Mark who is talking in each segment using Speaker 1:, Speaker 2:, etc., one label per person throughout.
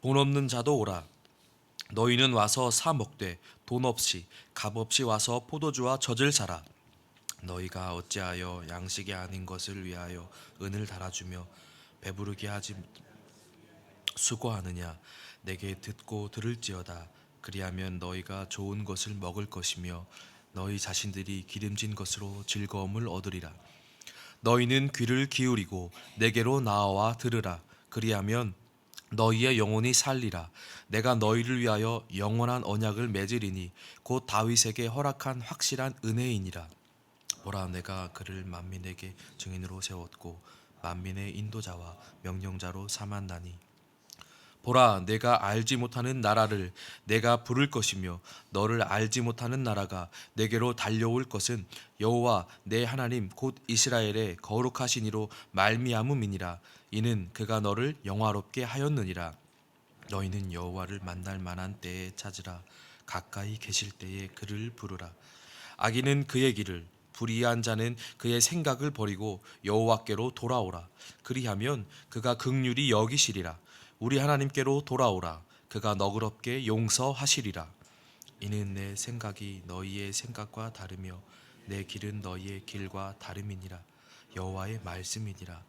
Speaker 1: 돈 없는 자도 오라. 너희는 와서 사 먹되 돈 없이 값 없이 와서 포도주와 젖을 사라. 너희가 어찌하여 양식이 아닌 것을 위하여 은을 달아주며 배부르게 하지 수고하느냐. 내게 듣고 들을지어다. 그리하면 너희가 좋은 것을 먹을 것이며 너희 자신들이 기름진 것으로 즐거움을 얻으리라. 너희는 귀를 기울이고 내게로 나와 들으라. 그리하면 너희의 영혼이 살리라. 내가 너희를 위하여 영원한 언약을 맺으리니 곧 다윗에게 허락한 확실한 은혜이니라. 보라, 내가 그를 만민에게 증인으로 세웠고 만민의 인도자와 명령자로 삼았나니, 보라, 내가 알지 못하는 나라를 내가 부를 것이며 너를 알지 못하는 나라가 내게로 달려올 것은 여호와 내 하나님 곧 이스라엘의 거룩하신 이로 말미암음이니라. 이는 그가 너를 영화롭게 하였느니라. 너희는 여호와를 만날 만한 때에 찾으라. 가까이 계실 때에 그를 부르라. 악인은 그의 길을, 불의한 자는 그의 생각을 버리고 여호와께로 돌아오라. 그리하면 그가 긍휼히 여기시리라. 우리 하나님께로 돌아오라. 그가 너그럽게 용서하시리라. 이는 내 생각이 너희의 생각과 다르며 내 길은 너희의 길과 다름이니라. 여호와의 말씀이니라.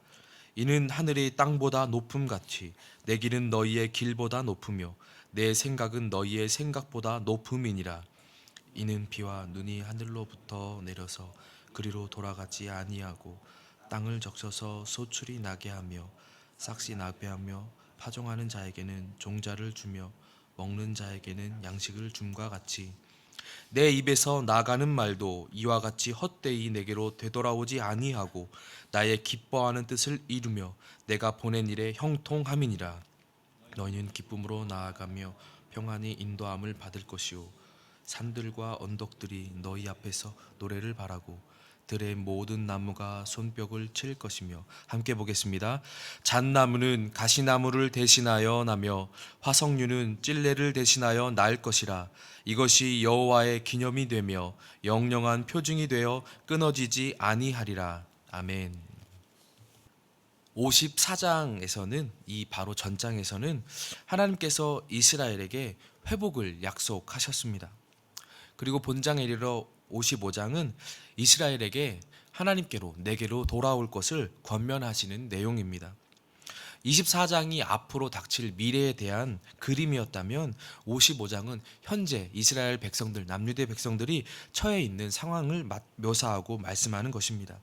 Speaker 1: 이는 하늘이 땅보다 높음같이 내 길은 너희의 길보다 높으며 내 생각은 너희의 생각보다 높음이니라. 이는 비와 눈이 하늘로부터 내려서 그리로 돌아가지 아니하고 땅을 적셔서 소출이 나게 하며 싹시 나게 하며 파종하는 자에게는 종자를 주며 먹는 자에게는 양식을 줌과 같이 내 입에서 나가는 말도 이와 같이 헛되이 내게로 되돌아오지 아니하고 나의 기뻐하는 뜻을 이루며 내가 보낸 일에 형통함이니라. 너희는 기쁨으로 나아가며 평안히 인도함을 받을 것이요 산들과 언덕들이 너희 앞에서 노래를 바라고 들의 모든 나무가 손뼉을 칠 것이며. 함께 보겠습니다. 잣나무는 가시나무를 대신하여 나며 화석류는 찔레를 대신하여 날 것이라. 이것이 여호와의 기념이 되며 영영한 표징이 되어 끊어지지 아니하리라. 아멘. 54장에서는, 이 바로 전장에서는 하나님께서 이스라엘에게 회복을 약속하셨습니다. 그리고 본장에 이르러 55장은 이스라엘에게 하나님께로 내게로 돌아올 것을 권면하시는 내용입니다. 24장이 앞으로 닥칠 미래에 대한 그림이었다면 55장은 현재 이스라엘 백성들, 남유대 백성들이 처해 있는 상황을 묘사하고 말씀하는 것입니다.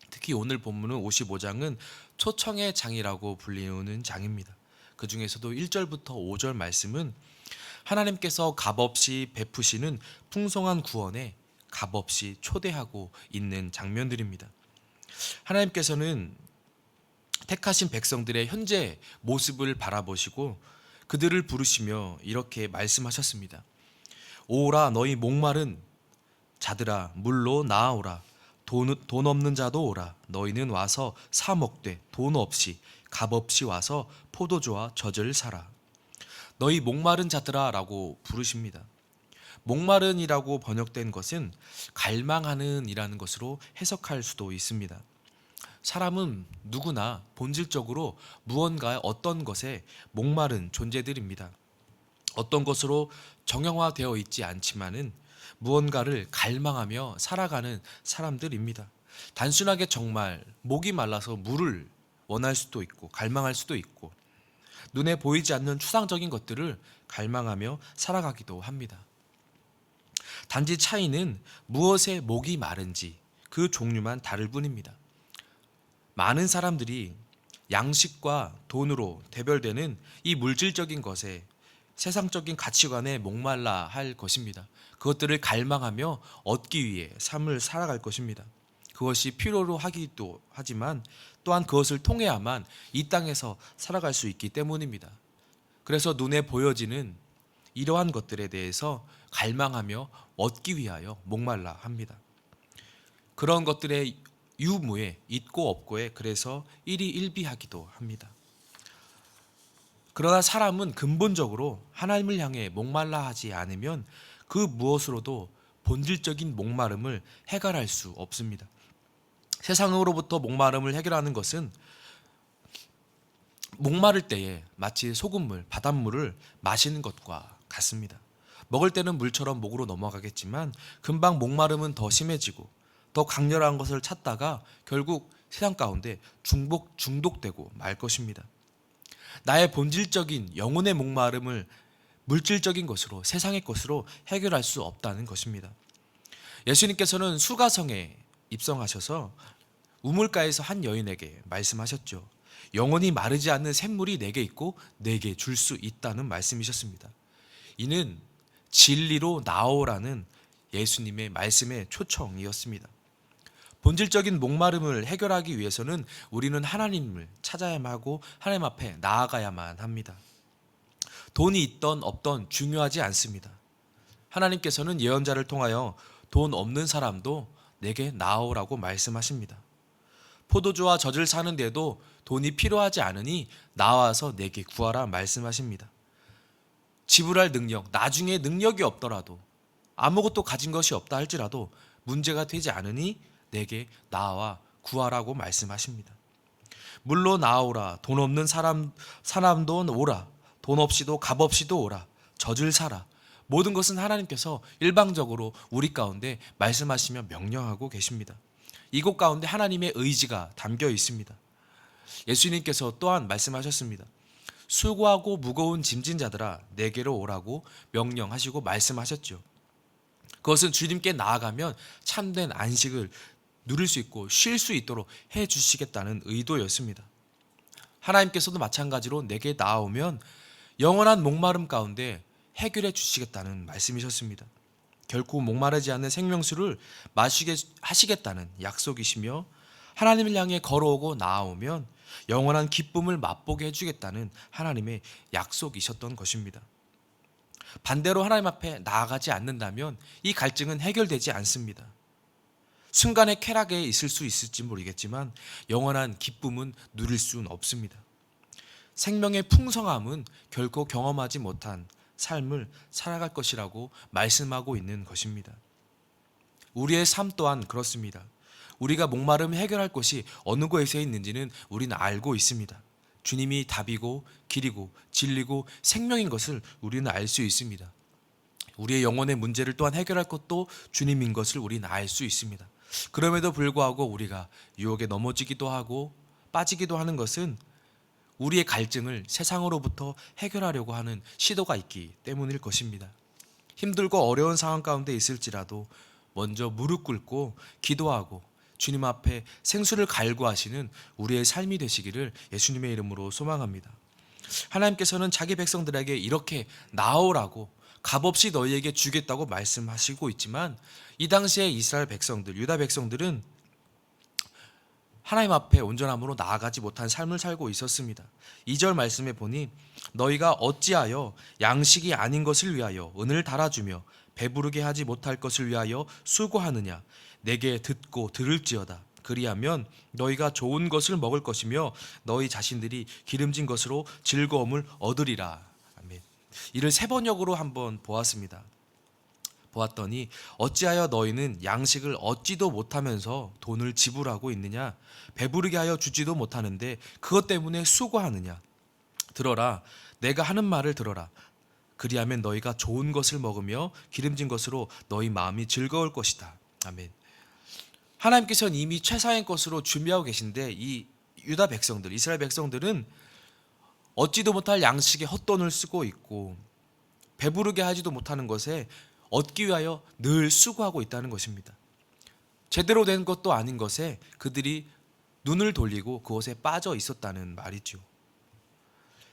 Speaker 1: 특히 오늘 본문은 55장은 초청의 장이라고 불리우는 장입니다. 그 중에서도 1절부터 5절 말씀은 하나님께서 값없이 베푸시는 풍성한 구원에 값없이 초대하고 있는 장면들입니다. 하나님께서는 택하신 백성들의 현재 모습을 바라보시고 그들을 부르시며 이렇게 말씀하셨습니다. 오라, 너희 목마른 자들아, 물로 나아오라. 돈 없는 자도 오라. 너희는 와서 사 먹되 돈 없이 값 없이 와서 포도주와 젖을 사라. 너희 목마른 자들아 라고 부르십니다. 목마른이라고 번역된 것은 갈망하는 이라는 것으로 해석할 수도 있습니다. 사람은 누구나 본질적으로 무언가 어떤 것에 목마른 존재들입니다. 어떤 것으로 정형화되어 있지 않지만은 무언가를 갈망하며 살아가는 사람들입니다. 단순하게 정말 목이 말라서 물을 원할 수도 있고 갈망할 수도 있고 눈에 보이지 않는 추상적인 것들을 갈망하며 살아가기도 합니다. 단지 차이는 무엇에 목이 마른지 그 종류만 다를 뿐입니다. 많은 사람들이 양식과 돈으로 대별되는 이 물질적인 것에, 세상적인 가치관에 목말라 할 것입니다. 그것들을 갈망하며 얻기 위해 삶을 살아갈 것입니다. 그것이 필요로 하기도 하지만 또한 그것을 통해야만 이 땅에서 살아갈 수 있기 때문입니다. 그래서 눈에 보여지는 이러한 것들에 대해서 갈망하며 얻기 위하여 목말라 합니다. 그런 것들의 유무에, 있고 없고에 그래서 일희일비하기도 합니다. 그러나 사람은 근본적으로 하나님을 향해 목말라 하지 않으면 그 무엇으로도 본질적인 목마름을 해결할 수 없습니다. 세상으로부터 목마름을 해결하는 것은 목마를 때에 마치 소금물, 바닷물을 마시는 것과 같습니다. 먹을 때는 물처럼 목으로 넘어가겠지만 금방 목마름은 더 심해지고 더 강렬한 것을 찾다가 결국 세상 가운데 중독되고 말 것입니다. 나의 본질적인 영혼의 목마름을 물질적인 것으로, 세상의 것으로 해결할 수 없다는 것입니다. 예수님께서는 수가성에 입성하셔서 우물가에서 한 여인에게 말씀하셨죠. 영원히 마르지 않는 샘물이 내게 있고 내게 줄 수 있다는 말씀이셨습니다. 이는 진리로 나오라는 예수님의 말씀의 초청이었습니다. 본질적인 목마름을 해결하기 위해서는 우리는 하나님을 찾아야만 하고 하나님 앞에 나아가야만 합니다. 돈이 있던 없던 중요하지 않습니다. 하나님께서는 예언자를 통하여 돈 없는 사람도 내게 나오라고 말씀하십니다. 포도주와 젖을 사는데도 돈이 필요하지 않으니 나와서 내게 구하라 말씀하십니다. 지불할 능력, 나중에 능력이 없더라도 아무것도 가진 것이 없다 할지라도 문제가 되지 않으니 내게 나와 구하라고 말씀하십니다. 물로 나오라. 돈 없는 사람도 오라. 돈 없이도 값 없이도 오라. 젖을 사라. 모든 것은 하나님께서 일방적으로 우리 가운데 말씀하시며 명령하고 계십니다. 이곳 가운데 하나님의 의지가 담겨 있습니다. 예수님께서 또한 말씀하셨습니다. 수고하고 무거운 짐진 자들아 내게로 오라고 명령하시고 말씀하셨죠. 그것은 주님께 나아가면 참된 안식을 누릴 수 있고 쉴 수 있도록 해 주시겠다는 의도였습니다. 하나님께서도 마찬가지로 내게 나아오면 영원한 목마름 가운데 해결해 주시겠다는 말씀이셨습니다. 결코 목마르지 않는 생명수를 마시게 하시겠다는 약속이시며 하나님을 향해 걸어오고 나아오면 영원한 기쁨을 맛보게 해주겠다는 하나님의 약속이셨던 것입니다. 반대로 하나님 앞에 나아가지 않는다면 이 갈증은 해결되지 않습니다. 순간의 쾌락에 있을 수 있을지 모르겠지만 영원한 기쁨은 누릴 수는 없습니다. 생명의 풍성함은 결코 경험하지 못한 삶을 살아갈 것이라고 말씀하고 있는 것입니다. 우리의 삶 또한 그렇습니다. 우리가 목마름을 해결할 것이 어느 곳에 있는지는 우리는 알고 있습니다. 주님이 답이고 길이고 진리고 생명인 것을 우리는 알 수 있습니다. 우리의 영혼의 문제를 또한 해결할 것도 주님인 것을 우리는 알 수 있습니다. 그럼에도 불구하고 우리가 유혹에 넘어지기도 하고 빠지기도 하는 것은 우리의 갈증을 세상으로부터 해결하려고 하는 시도가 있기 때문일 것입니다. 힘들고 어려운 상황 가운데 있을지라도 먼저 무릎 꿇고 기도하고 주님 앞에 생수를 갈구하시는 우리의 삶이 되시기를 예수님의 이름으로 소망합니다. 하나님께서는 자기 백성들에게 이렇게 나오라고 값없이 너희에게 주겠다고 말씀하시고 있지만 이 당시에 이스라엘 백성들, 유다 백성들은 하나님 앞에 온전함으로 나아가지 못한 삶을 살고 있었습니다. 2절 말씀에 보니 너희가 어찌하여 양식이 아닌 것을 위하여 은을 달아주며 배부르게 하지 못할 것을 위하여 수고하느냐. 내게 듣고 들을지어다. 그리하면 너희가 좋은 것을 먹을 것이며 너희 자신들이 기름진 것으로 즐거움을 얻으리라. 아멘. 이를 세 번역으로 한번 보았더니 어찌하여 너희는 양식을 얻지도 못하면서 돈을 지불하고 있느냐. 배부르게 하여 주지도 못하는데 그것 때문에 수고하느냐. 들어라. 내가 하는 말을 들어라. 그리하면 너희가 좋은 것을 먹으며 기름진 것으로 너희 마음이 즐거울 것이다. 아멘. 하나님께서는 이미 최상의 것으로 준비하고 계신데 이 유다 백성들, 이스라엘 백성들은 얻지도 못할 양식에 헛돈을 쓰고 있고 배부르게 하지도 못하는 것에 얻기 위하여 늘 수고하고 있다는 것입니다. 제대로 된 것도 아닌 것에 그들이 눈을 돌리고 그것에 빠져 있었다는 말이죠.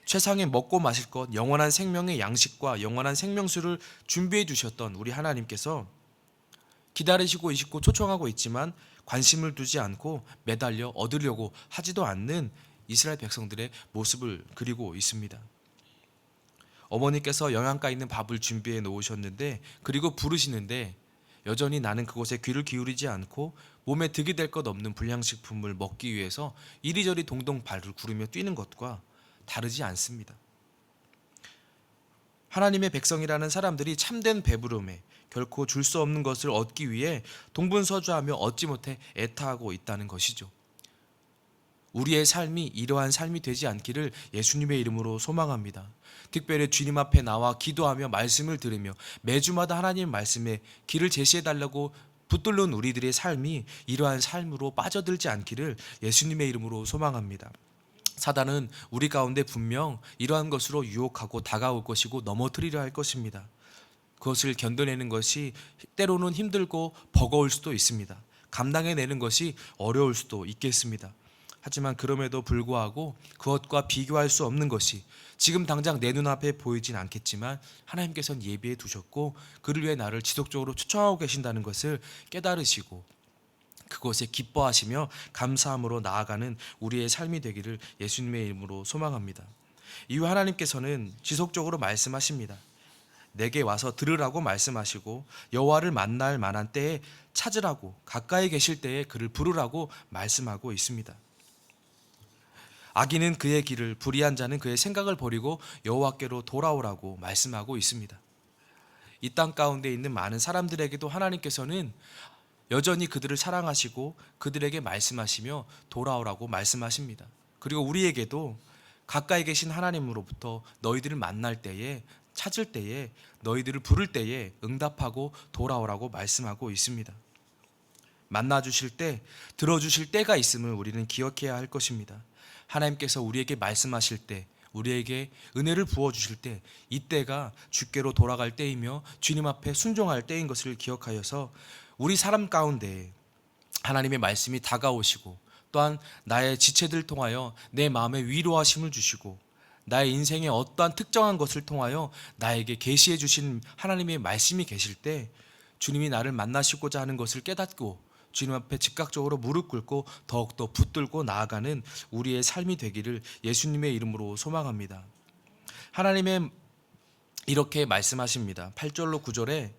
Speaker 1: 최상의 먹고 마실 것, 영원한 생명의 양식과 영원한 생명수를 준비해 주셨던 우리 하나님께서 기다리시고 있고 초청하고 있지만 관심을 두지 않고 매달려 얻으려고 하지도 않는 이스라엘 백성들의 모습을 그리고 있습니다. 어머니께서 영양가 있는 밥을 준비해 놓으셨는데 그리고 부르시는데 여전히 나는 그곳에 귀를 기울이지 않고 몸에 득이 될 것 없는 불량식품을 먹기 위해서 이리저리 동동 발을 구르며 뛰는 것과 다르지 않습니다. 하나님의 백성이라는 사람들이 참된 배부름에 결코 줄 수 없는 것을 얻기 위해 동분서주하며 얻지 못해 애타하고 있다는 것이죠. 우리의 삶이 이러한 삶이 되지 않기를 예수님의 이름으로 소망합니다. 특별히 주님 앞에 나와 기도하며 말씀을 들으며 매주마다 하나님의 말씀에 길을 제시해 달라고 붙들는 우리들의 삶이 이러한 삶으로 빠져들지 않기를 예수님의 이름으로 소망합니다. 사단은 우리 가운데 분명 이러한 것으로 유혹하고 다가올 것이고 넘어뜨리려 할 것입니다. 그것을 견뎌내는 것이 때로는 힘들고 버거울 수도 있습니다. 감당해내는 것이 어려울 수도 있겠습니다. 하지만 그럼에도 불구하고 그것과 비교할 수 없는 것이 지금 당장 내 눈앞에 보이진 않겠지만 하나님께서는 예비해 두셨고 그를 위해 나를 지속적으로 초청하고 계신다는 것을 깨달으시고 그것에 기뻐하시며 감사함으로 나아가는 우리의 삶이 되기를 예수님의 이름으로 소망합니다. 이후 하나님께서는 지속적으로 말씀하십니다. 내게 와서 들으라고 말씀하시고 여호와를 만날 만한 때에 찾으라고, 가까이 계실 때에 그를 부르라고 말씀하고 있습니다. 악인은 그의 길을, 불의한 자는 그의 생각을 버리고 여호와께로 돌아오라고 말씀하고 있습니다. 이 땅 가운데 있는 많은 사람들에게도 하나님께서는 여전히 그들을 사랑하시고 그들에게 말씀하시며 돌아오라고 말씀하십니다. 그리고 우리에게도 가까이 계신 하나님으로부터 너희들을 만날 때에, 찾을 때에, 너희들을 부를 때에 응답하고 돌아오라고 말씀하고 있습니다. 만나주실 때, 들어주실 때가 있음을 우리는 기억해야 할 것입니다. 하나님께서 우리에게 말씀하실 때, 우리에게 은혜를 부어주실 때, 이때가 주께로 돌아갈 때이며 주님 앞에 순종할 때인 것을 기억하여서 우리 사람 가운데 하나님의 말씀이 다가오시고 또한 나의 지체들을 통하여 내 마음에 위로하심을 주시고 나의 인생의 어떠한 특정한 것을 통하여 나에게 계시해 주신 하나님의 말씀이 계실 때 주님이 나를 만나시고자 하는 것을 깨닫고 주님 앞에 즉각적으로 무릎 꿇고 더욱더 붙들고 나아가는 우리의 삶이 되기를 예수님의 이름으로 소망합니다. 하나님의 이렇게 말씀하십니다. 8절로 9절에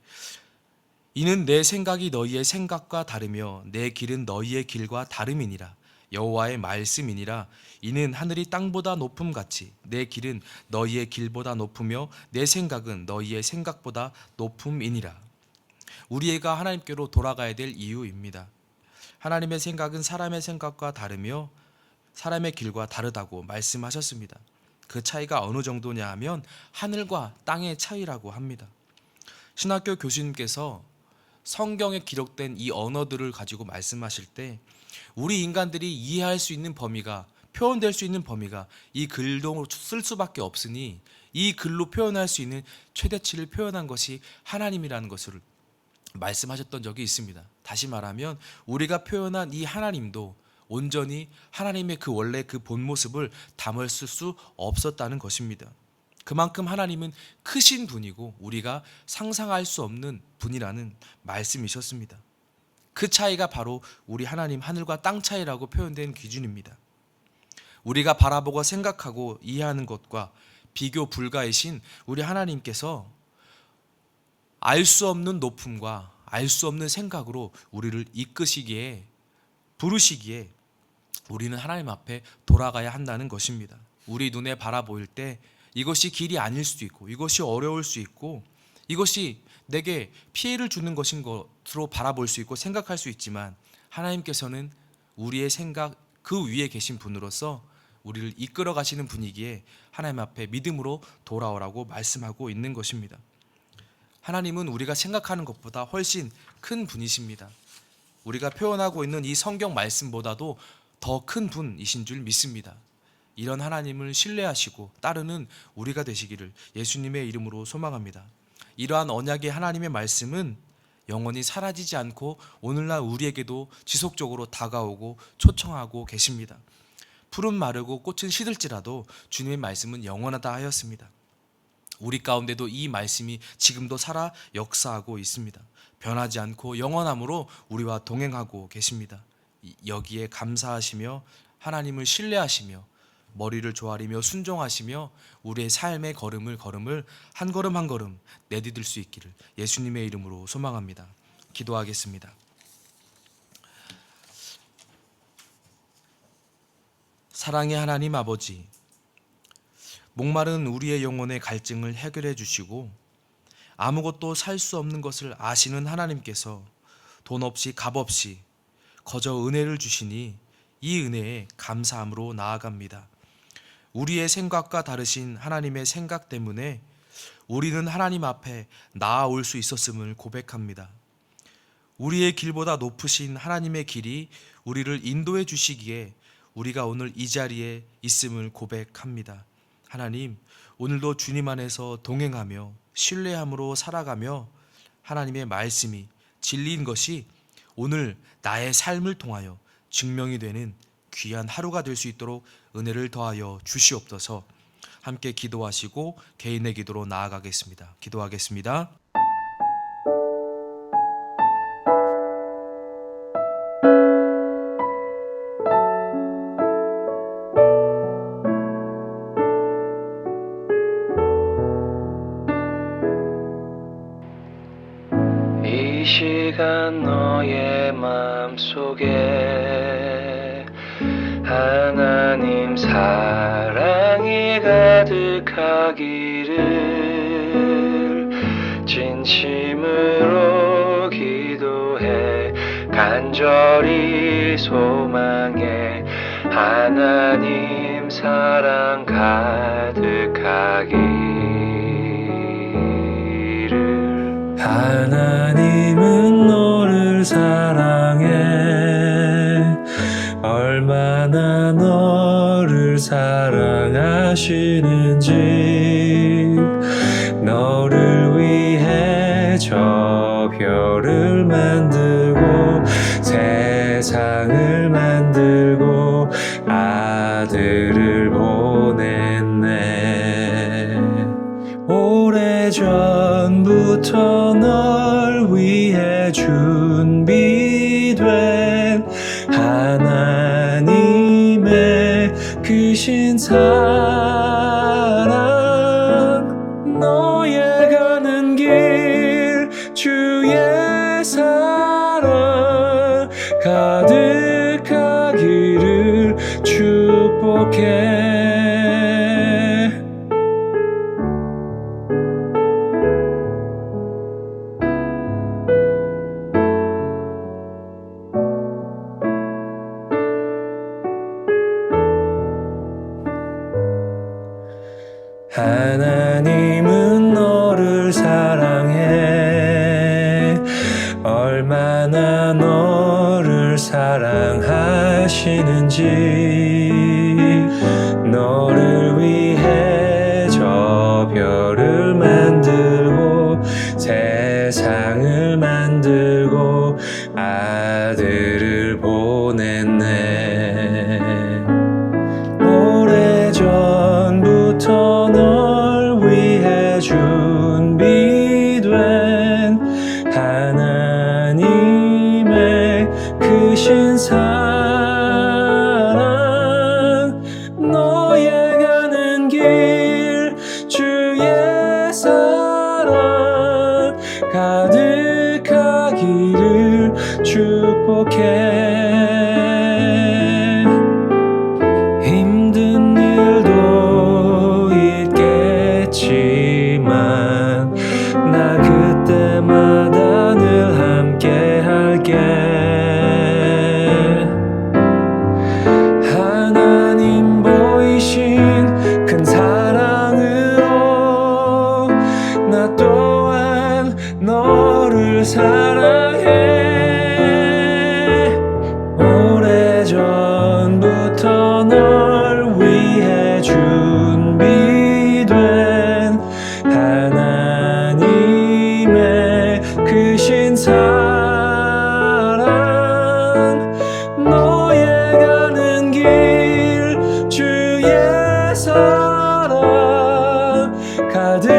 Speaker 1: 이는 내 생각이 너희의 생각과 다르며 내 길은 너희의 길과 다름이니라. 여호와의 말씀이니라. 이는 하늘이 땅보다 높음같이 내 길은 너희의 길보다 높으며 내 생각은 너희의 생각보다 높음이니라. 우리가 하나님께로 돌아가야 될 이유입니다. 하나님의 생각은 사람의 생각과 다르며 사람의 길과 다르다고 말씀하셨습니다. 그 차이가 어느 정도냐 하면 하늘과 땅의 차이라고 합니다. 신학교 교수님께서 성경에 기록된 이 언어들을 가지고 말씀하실 때 우리 인간들이 이해할 수 있는 범위가, 표현될 수 있는 범위가 이 글로 쓸 수밖에 없으니 이 글로 표현할 수 있는 최대치를 표현한 것이 하나님이라는 것을 말씀하셨던 적이 있습니다. 다시 말하면 우리가 표현한 이 하나님도 온전히 하나님의 그 원래 그 본 모습을 담을 수 없었다는 것입니다. 그만큼 하나님은 크신 분이고 우리가 상상할 수 없는 분이라는 말씀이셨습니다. 그 차이가 바로 우리 하나님 하늘과 땅 차이라고 표현된 기준입니다. 우리가 바라보고 생각하고 이해하는 것과 비교 불가이신 우리 하나님께서 알 수 없는 높음과 알 수 없는 생각으로 우리를 이끄시기에, 부르시기에 우리는 하나님 앞에 돌아가야 한다는 것입니다. 우리 눈에 바라보일 때 이것이 길이 아닐 수도 있고 이것이 어려울 수 있고 이것이 내게 피해를 주는 것인 것으로 바라볼 수 있고 생각할 수 있지만 하나님께서는 우리의 생각 그 위에 계신 분으로서 우리를 이끌어 가시는 분이기에 하나님 앞에 믿음으로 돌아오라고 말씀하고 있는 것입니다. 하나님은 우리가 생각하는 것보다 훨씬 큰 분이십니다. 우리가 표현하고 있는 이 성경 말씀보다도 더 큰 분이신 줄 믿습니다. 이런 하나님을 신뢰하시고 따르는 우리가 되시기를 예수님의 이름으로 소망합니다. 이러한 언약의 하나님의 말씀은 영원히 사라지지 않고 오늘날 우리에게도 지속적으로 다가오고 초청하고 계십니다. 풀은 마르고 꽃은 시들지라도 주님의 말씀은 영원하다 하였습니다. 우리 가운데도 이 말씀이 지금도 살아 역사하고 있습니다. 변하지 않고 영원함으로 우리와 동행하고 계십니다. 여기에 감사하시며 하나님을 신뢰하시며 머리를 조아리며 순종하시며 우리의 삶의 걸음을 한 걸음 한 걸음 내디딜 수 있기를 예수님의 이름으로 소망합니다. 기도하겠습니다. 사랑의 하나님 아버지, 목마른 우리의 영혼의 갈증을 해결해 주시고 아무것도 살 수 없는 것을 아시는 하나님께서 돈 없이 값 없이 거저 은혜를 주시니 이 은혜에 감사함으로 나아갑니다. 우리의 생각과 다르신 하나님의 생각 때문에 우리는 하나님 앞에 나아올 수 있었음을 고백합니다. 우리의 길보다 높으신 하나님의 길이 우리를 인도해 주시기에 우리가 오늘 이 자리에 있음을 고백합니다. 하나님, 오늘도 주님 안에서 동행하며 신뢰함으로 살아가며 하나님의 말씀이 진리인 것이 오늘 나의 삶을 통하여 증명이 되는 귀한 하루가 될 수 있도록 은혜를 더하여 주시옵소서. 함께 기도하시고 개인의 기도로 나아가겠습니다. 기도하겠습니다.
Speaker 2: 이 시간 너의 마음속에 하나님 사랑이 가득하기를 진심으로 기도해 간절히 소망해 하나님 사랑 가득하기를. 하나님은 너를 사랑해 얼마나 너를 사랑하시는지 너를 위해 저 별을 만들고 세상을 만들고 아들을 보냈네. 오래전부터 널 위해 준비된 하나님의 크신 사랑 너의 가는 길 주의 사랑 가득하기를 축복해. 하나님은 너를 사랑해 얼마나 너를 사랑하시는지 너를 위해 저 별을 만들고 세상을 만들고 아들을 보냈네. 오래전부터 널 위해 준비된 하나님의 크신 사랑 너의 가는 길 주의 사랑 가득하기를 축복해. 힘든 일도 있겠지만 나 그때마다 늘 함께 할게. 하나님 보이신 큰 사랑으로 나 또한 너를 사랑해. 오래전부터 널 위해 준비된 하나님의 크신 사랑 너의 가는 길 주의 사랑 가득